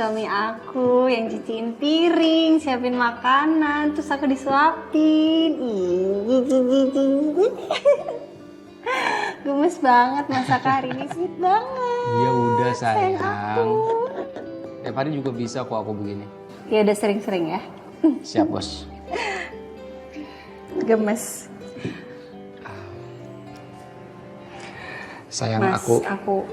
suami aku yang cuciin piring, siapin makanan, terus aku disuapin. Gemes banget masak hari ini, sweet banget. Ya udah sayang. Aku. Tiap hari juga bisa kok aku begini. Ya udah sering-sering ya. Siap bos. Gemes. Sayang Mas, aku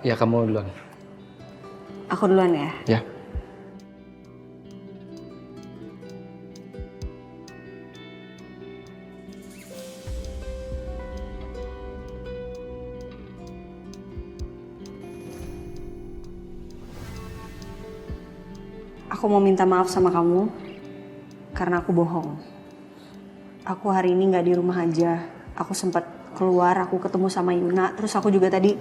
ya kamu duluan. Aku duluan ya. Ya. Aku mau minta maaf sama kamu karena aku bohong. Aku hari ini nggak di rumah aja. Aku sempat keluar, aku ketemu sama Yuna. Terus aku juga tadi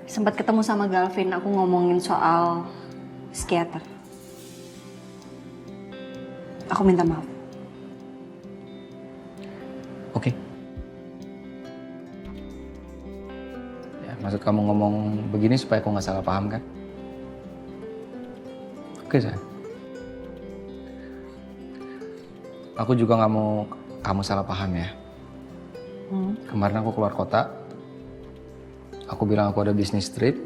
sempat ketemu sama Galvin. Aku ngomongin soal psikiater. Aku minta maaf. Oke. Ya, maksud kamu ngomong begini supaya aku nggak salah paham kan? Oke sayang. Aku juga nggak mau kamu salah paham ya. Kemarin aku keluar kota. Aku bilang aku ada bisnis trip.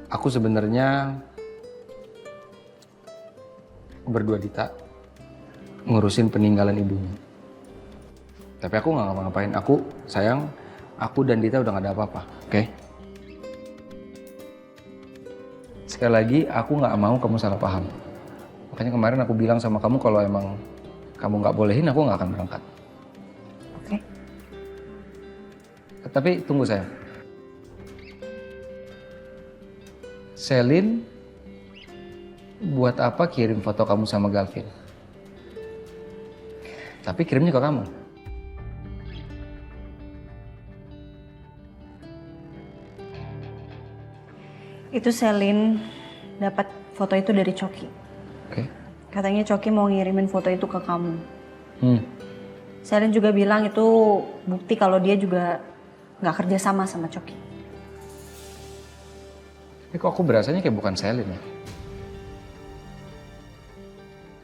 Aku sebenarnya berdua Dita ngurusin peninggalan ibunya. Tapi aku nggak ngapa-ngapain. Aku sayang, aku dan Dita udah nggak ada apa-apa. Oke? Sekali lagi, aku nggak mau kamu salah paham. Makanya kemarin aku bilang sama kamu kalau emang kamu nggak bolehin, aku nggak akan berangkat. Oke. Tapi tunggu sayang. Selin, buat apa kirim foto kamu sama Galvin? Tapi kirimnya ke kamu. Itu Selin dapat foto itu dari Coki. Oke. Katanya Coki mau ngirimin foto itu ke kamu. Selin juga bilang itu bukti kalau dia juga nggak kerja sama Coki. Tapi kok aku berasanya kayak bukan Selin ya?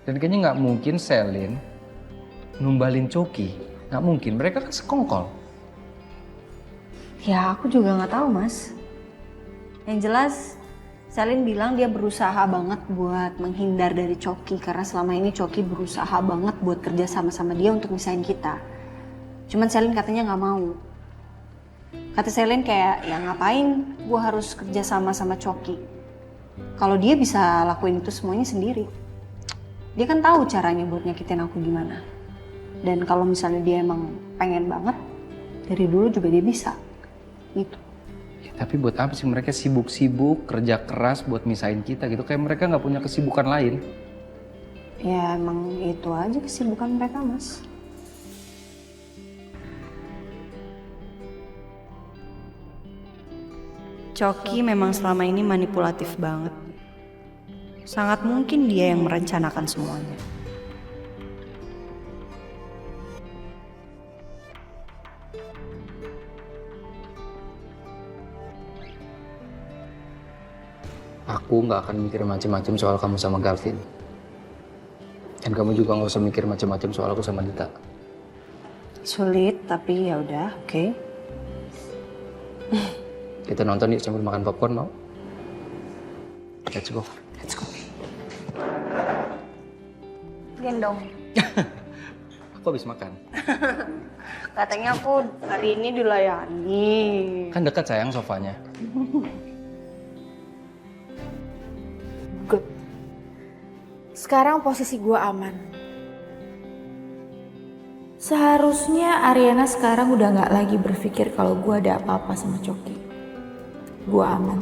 Dan kayaknya nggak mungkin Selin numbalin Coki. Nggak mungkin, mereka kan sekongkol. Ya aku juga nggak tahu mas. Yang jelas Selin bilang dia berusaha banget buat menghindar dari Coki karena selama ini Coki berusaha banget buat kerja sama dia untuk misahin kita. Cuman Selin katanya nggak mau. Kata Selin kayak ya ngapain gue harus kerja sama Coki. Kalau dia bisa lakuin itu semuanya sendiri. Dia kan tahu caranya buat nyakitin aku gimana. Dan kalau misalnya dia emang pengen banget, dari dulu juga dia bisa. Gitu. Ya, tapi buat apa sih mereka sibuk-sibuk, kerja keras buat misahin kita gitu. Kayak mereka nggak punya kesibukan lain. Ya emang itu aja kesibukan mereka mas. Coki memang selama ini manipulatif banget. Sangat mungkin dia yang merencanakan semuanya. Aku nggak akan mikir macam-macam soal kamu sama Galvin. Dan kamu juga nggak usah mikir macam-macam soal aku sama Dita. Sulit tapi ya udah, oke. Kita nonton yuk sambil makan popcorn, mau? Let's go. Let's go. Gendong. Aku habis makan. Katanya aku hari ini dilayani. Kan dekat sayang sofanya. Good. Sekarang posisi gue aman. Seharusnya Ariana sekarang udah gak lagi berpikir kalau gue ada apa-apa sama Coki. Gue aman.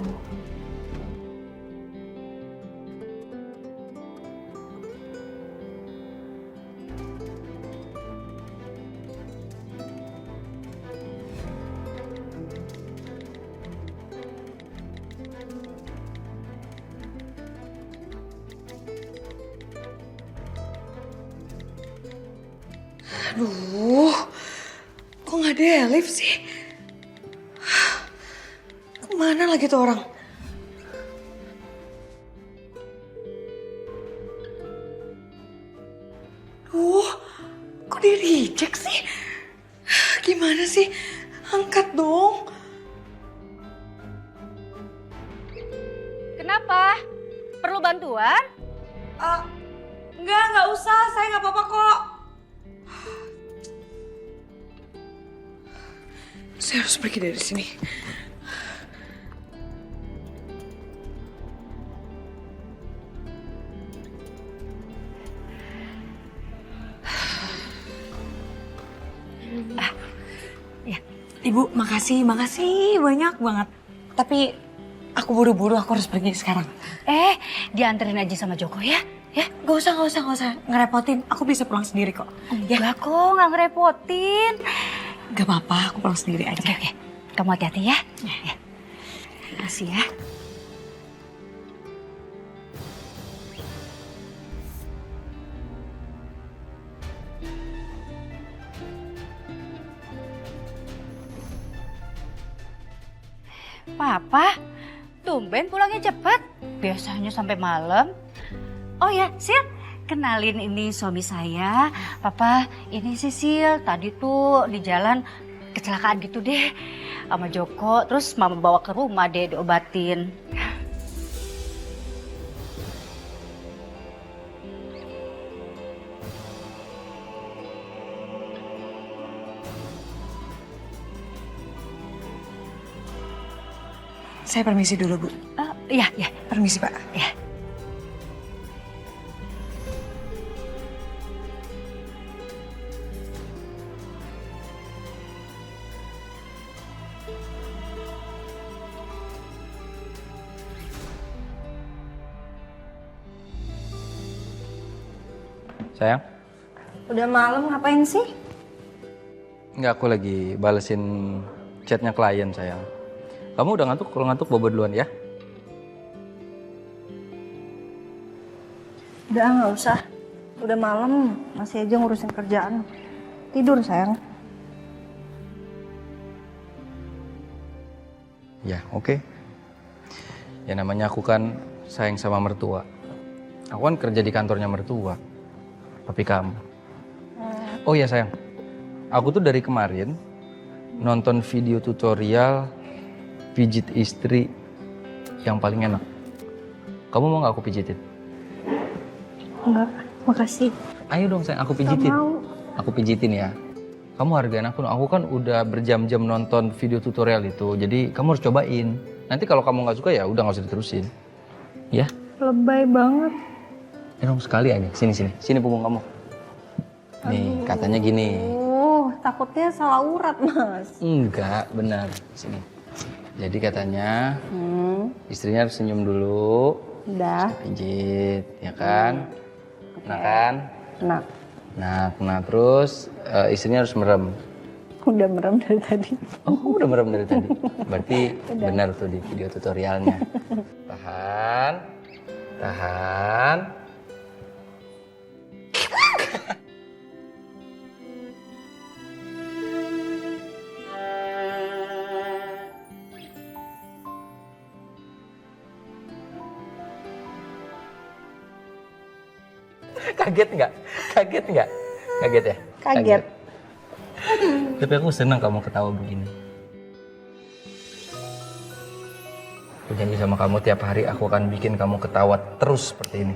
Aduh, kok gak ada lift sih? lagi tuh orang? Kok di reject sih? Gimana sih? Angkat dong. Kenapa? Perlu bantuan? Nggak usah. Saya nggak apa-apa kok. Saya harus pergi dari sini. Ibu, makasih banyak banget. Tapi aku buru-buru, aku harus pergi sekarang. Dianterin aja sama Joko ya? Ya? Gak usah. Ngerepotin, aku bisa pulang sendiri kok. Enggak kok, nggak ngerepotin. Gak apa-apa, aku pulang sendiri aja. Oke. Kamu hati-hati ya. Ya. Makasih ya. Papa, tumben pulangnya cepat. Biasanya sampai malam. Oh ya, Sil, kenalin ini suami saya. Papa, ini Sisil. Tadi tuh di jalan kecelakaan gitu deh sama Joko. Terus mama bawa ke rumah deh diobatin. Saya permisi dulu, Bu. Iya. Permisi, Pak. Ya. Sayang? Udah malam ngapain sih? Enggak, aku lagi balesin chatnya klien, sayang. Kamu udah ngantuk? Kalau ngantuk bobo duluan ya. Udah nggak usah. Udah malam masih aja ngurusin kerjaan. Tidur sayang. Ya, oke. Ya namanya aku kan sayang sama mertua. Aku kan kerja di kantornya mertua. Papi kamu. Oh iya sayang. Aku tuh dari kemarin nonton video tutorial pijit istri yang paling enak. Kamu mau gak aku pijitin? Enggak, makasih. Ayo dong sayang, aku pijitin. Gak mau. Aku pijitin ya. Kamu hargain aku. Aku kan udah berjam-jam nonton video tutorial itu. Jadi kamu harus cobain. Nanti kalau kamu nggak suka ya udah nggak usah diterusin. Ya? Lebay banget. Dong sekali aja. Sini punggung kamu. Nih, katanya gini. Takutnya salah urat, Mas. Enggak, benar. Sini. Jadi katanya istrinya harus senyum dulu. Udah. Pijit, ya kan? Nah kan? Nah terus istrinya harus merem. Udah merem dari tadi. Oh, udah merem dari tadi. Berarti benar tuh di video tutorialnya. Tahan. Kaget nggak? Kaget ya? Kaget. Tapi aku senang kamu ketawa begini. Aku janji sama kamu tiap hari aku akan bikin kamu ketawa terus seperti ini.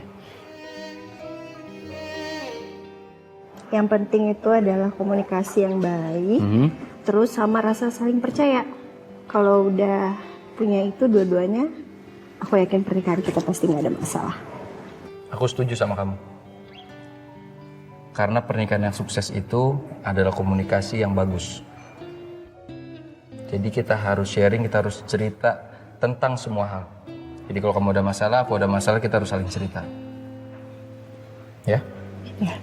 Yang penting itu adalah komunikasi yang baik, terus sama rasa saling percaya. Kalau udah punya itu dua-duanya, aku yakin pernikahan kita pasti nggak ada masalah. Aku setuju sama kamu. Karena pernikahan yang sukses itu adalah komunikasi yang bagus. Jadi kita harus sharing, kita harus cerita tentang semua hal. Jadi kalau kamu ada masalah, aku ada masalah, kita harus saling cerita. Ya? Ya.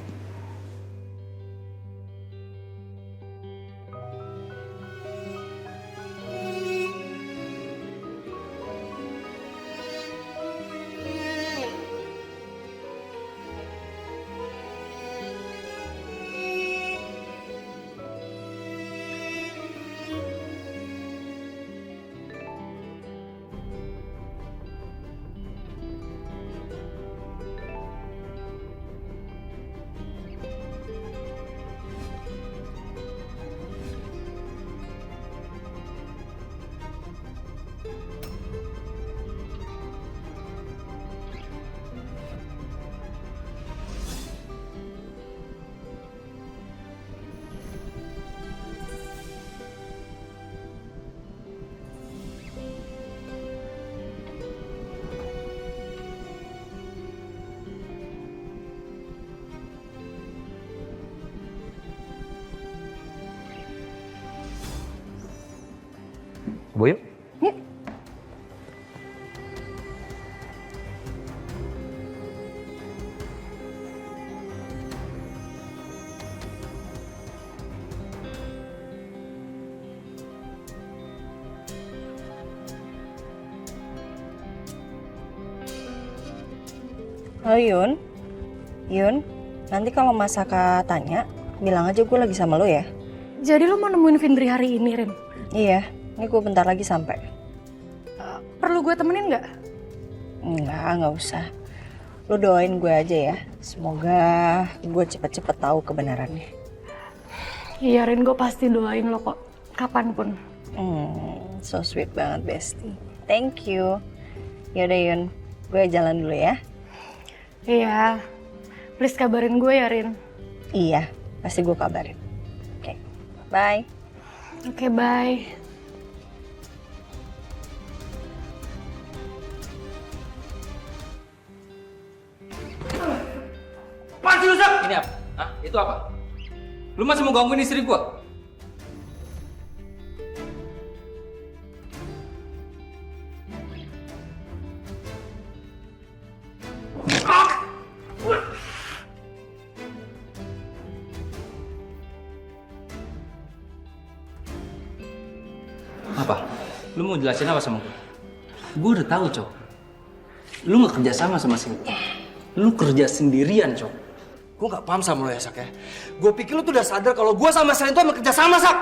Halo Yun. Yun, nanti kalau Mas Saka tanya, bilang aja gue lagi sama lo ya. Jadi lo mau nemuin Findri hari ini, Rin? Iya, ini gue bentar lagi sampai. Perlu gue temenin nggak? Nggak usah. Lo doain gue aja ya. Semoga gue cepet-cepet tahu kebenarannya. Iya, Rin, gue pasti doain lo kok. Kapanpun. So sweet banget, Besti. Thank you. Yaudah Yun, gue jalan dulu ya. Iya. Please kabarin gue ya, Rin. Iya, pasti gue kabarin. Oke, bye. Oke, bye. Apaan sih lu, Sak? Ini apa? Hah? Itu apa? Lu masih mau gangguin istri gua? Apa? Lu mau jelasin apa sama gue? Gue udah tahu, Cok. Lu gak kerja sama Cynthia. Lu kerja sendirian, Cok. Gue gak paham sama lo ya, Sak ya. Gue pikir lo tuh udah sadar kalau gue sama Selin tuh emang kerja sama, Sak.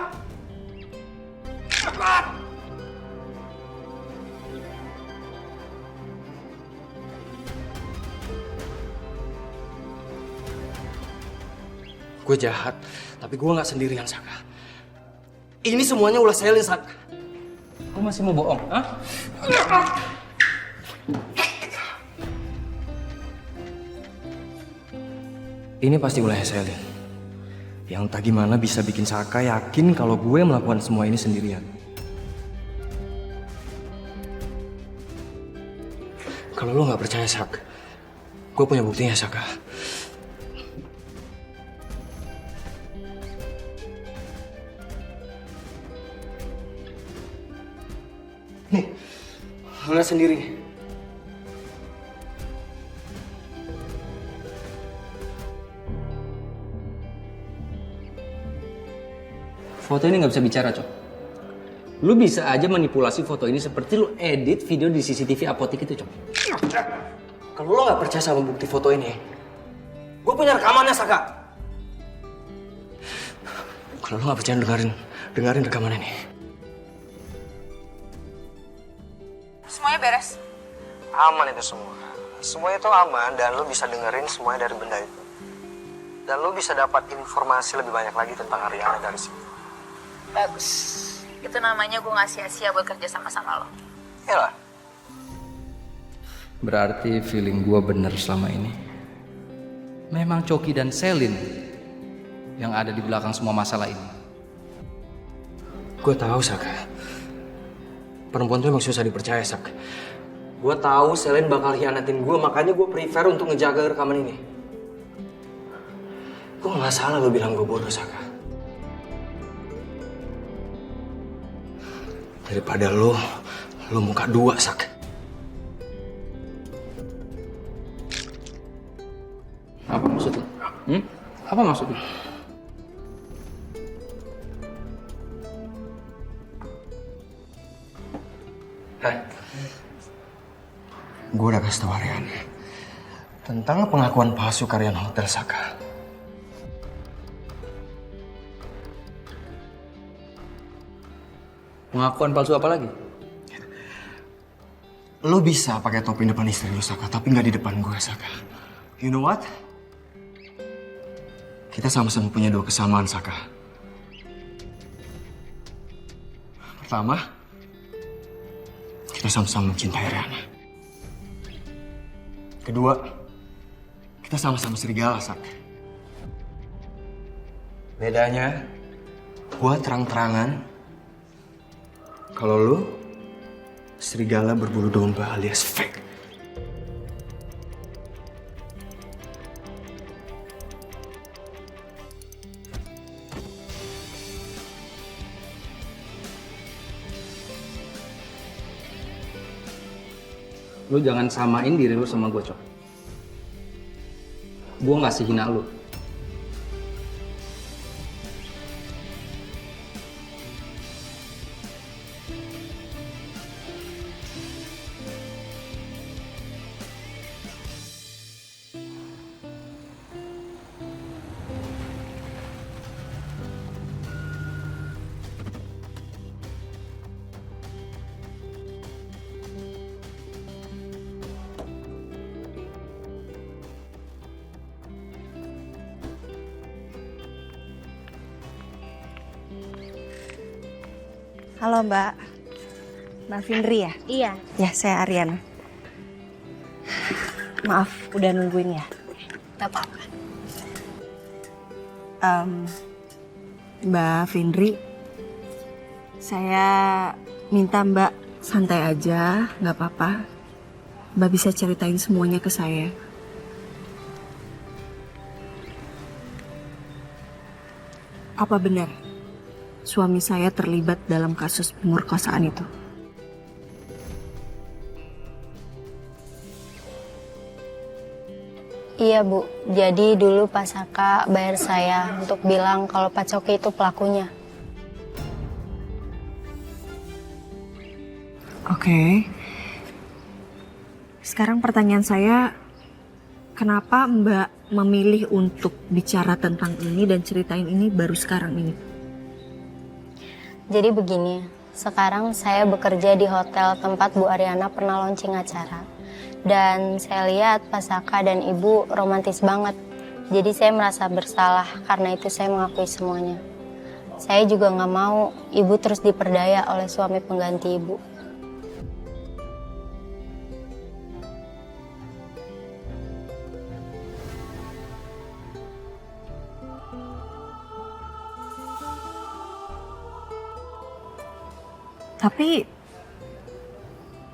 Gue jahat, tapi gue gak sendirian, Sak. Ini semuanya ulah Selin, Sak. Lu masih mau bohong, hah? Ini pasti ulahnya Selin. Yang tak gimana bisa bikin Saka yakin kalau gue melakukan semua ini sendirian. Kalau lo nggak percaya, Sak, gue punya buktinya, Saka. Nih, lo lihat sendiri. Foto ini nggak bisa bicara, Cok. Lu bisa aja manipulasi foto ini seperti lu edit video di CCTV apotek itu, Cok. Kalau lo nggak percaya sama bukti foto ini, gue punya rekamannya, Saka. Kalau lo nggak percaya, dengerin rekaman ini. Semuanya beres. Aman itu semua. Semuanya itu aman dan lo bisa dengerin semuanya dari benda itu. Dan lo bisa dapat informasi lebih banyak lagi tentang Ariana dari sini. Bagus. Itu namanya gue nggak sia-sia buat kerja sama-sama lo. Iyalah. Berarti feeling gua bener selama ini. Memang Coki dan Selin yang ada di belakang semua masalah ini. Gue tahu, Saka. Perempuan tuh emang susah dipercaya, Sak. Gue tahu Selin bakal hianatin gue, makanya gue prefer untuk ngejaga rekaman ini. Gue nggak salah lo bilang gue bodoh, Saka. Daripada lo muka dua, Sak. Apa maksud lu? Apa maksud lu? Gue udah kasih tau Ariana tentang pengakuan palsu karyawan hotel, Saka. Pengakuan palsu apa lagi? Lo bisa pakai topi depan istri lo, Saka, tapi nggak di depan gue, Saka. You know what? Kita sama-sama punya dua kesamaan, Saka. Pertama, kita sama-sama mencintai Ariana. Kedua, kita sama-sama serigala, Saka. Bedanya, gue terang-terangan. Kalau lo, serigala berbulu domba alias fake. Lu jangan samain diri lu sama gue, Cok. Gue nggak sehina lu. Halo Mbak. Mbak Findri ya? Iya. Ya, saya Aryan. Maaf, udah nungguin ya. Gak apa-apa. Mbak Findri, saya minta Mbak santai aja, nggak apa-apa. Mbak bisa ceritain semuanya ke saya. Apa benar suami saya terlibat dalam kasus pemerkosaan itu? Iya Bu, jadi dulu Pak Saka bayar saya untuk bilang kalau Pak Coki itu pelakunya. Oke. Sekarang pertanyaan saya, kenapa Mbak memilih untuk bicara tentang ini dan ceritain ini baru sekarang ini? Jadi begini, sekarang saya bekerja di hotel tempat Bu Ariana pernah launching acara. Dan saya lihat Pak Saka dan Ibu romantis banget. Jadi saya merasa bersalah karena itu saya mengakui semuanya. Saya juga nggak mau Ibu terus diperdaya oleh suami pengganti Ibu. Tapi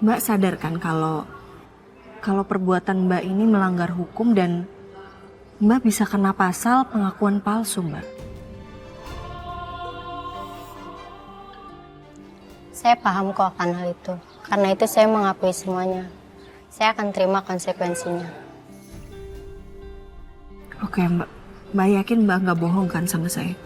Mbak sadar kan kalau perbuatan Mbak ini melanggar hukum dan Mbak bisa kena pasal pengakuan palsu, Mbak. Saya paham kok akan hal itu. Karena itu saya mengakui semuanya. Saya akan terima konsekuensinya. Oke, Mbak. Mbak yakin Mbak nggak bohong kan sama saya?